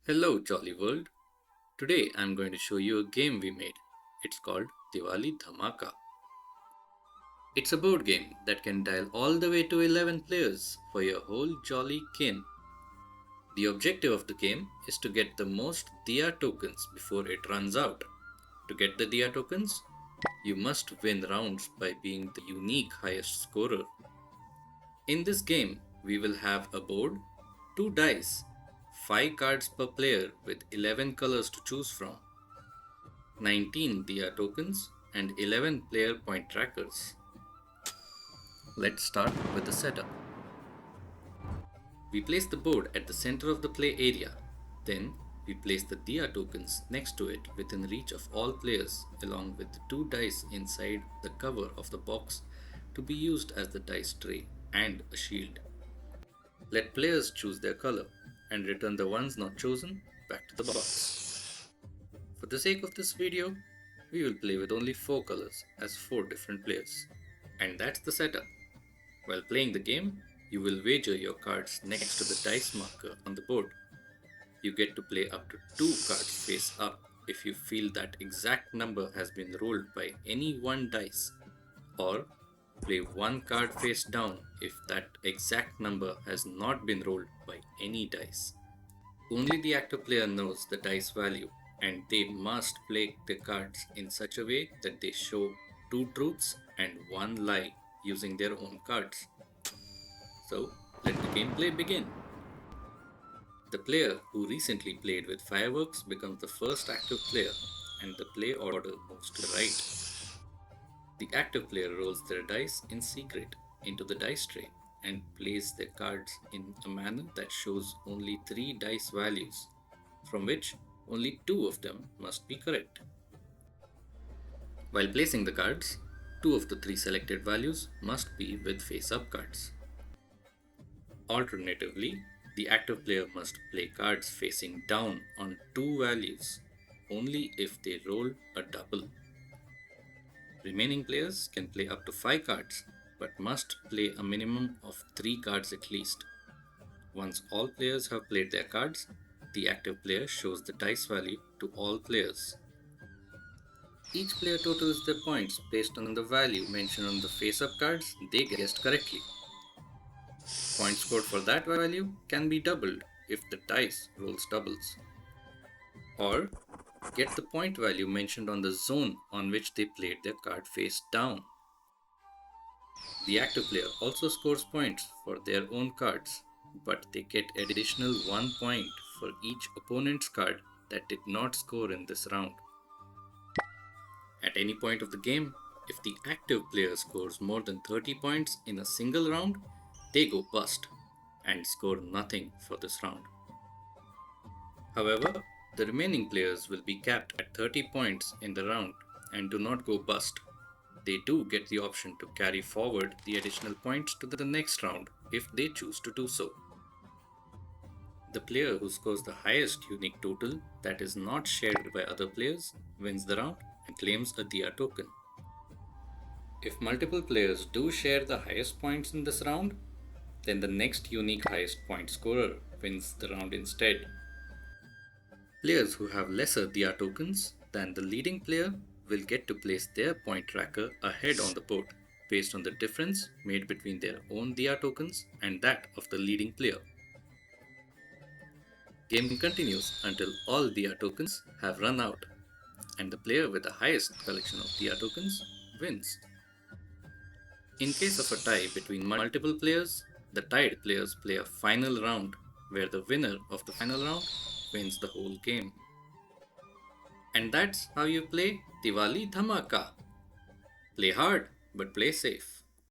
Hello, Jolly World. Today I'm going to show you a game we made. It's called Diwali Dhamaka. It's a board game that can dial all the way to 11 players for your whole jolly kin. The objective of the game is to get the most Diya tokens before it runs out. To get the Diya tokens, you must win rounds by being the unique highest scorer. In this game, we will have a board, 2 dice, 5 cards per player with 11 colors to choose from, 19 Diya tokens, and 11 player point trackers. Let's start with the setup. We place the board at the center of the play area. Then we place the Diya tokens next to it within reach of all players, along with the 2 dice inside the cover of the box to be used as the dice tray and a shield. Let players choose their color and return the ones not chosen back to the box. For the sake of this video, we will play with only 4 colors as 4 different players. And that's the setup. While playing the game, you will wager your cards next to the dice marker on the board. You get to play up to 2 cards face up if you feel that exact number has been rolled by any one dice, or play 1 card face down if that exact number has not been rolled by any dice. Only the active player knows the dice value, and they must play the cards in such a way that they show 2 truths and 1 lie using their own cards. So, let the gameplay begin. The player who recently played with fireworks becomes the first active player, and the play order moves to the right. The active player rolls their dice in secret into the dice tray and plays their cards in a manner that shows only 3 dice values, from which only 2 of them must be correct. While placing the cards, 2 of the 3 selected values must be with face-up cards. Alternatively, the active player must play cards facing down on 2 values only if they roll a double. Remaining players can play up to 5 cards but must play a minimum of 3 cards at least. Once all players have played their cards, the active player shows the dice value to all players. Each player totals their points based on the value mentioned on the face-up cards they guessed correctly. Points scored for that value can be doubled if the dice rolls doubles. Or get the point value mentioned on the zone on which they played their card face down. The active player also scores points for their own cards, but they get additional 1 point for each opponent's card that did not score in this round. At any point of the game, if the active player scores more than 30 points in a single round, they go bust and score nothing for this round. However, the remaining players will be capped at 30 points in the round and do not go bust. They do get the option to carry forward the additional points to the next round if they choose to do so. The player who scores the highest unique total that is not shared by other players wins the round and claims a Diya token. If multiple players do share the highest points in this round, then the next unique highest point scorer wins the round instead. Players who have lesser Diya tokens than the leading player will get to place their point tracker ahead on the board based on the difference made between their own Diya tokens and that of the leading player. Game continues until all Diya tokens have run out, and the player with the highest collection of Diya tokens wins. In case of a tie between multiple players, the tied players play a final round where the winner of the final round wins the whole game. And that's how you play Diwali Dhamaka. Play hard, but play safe.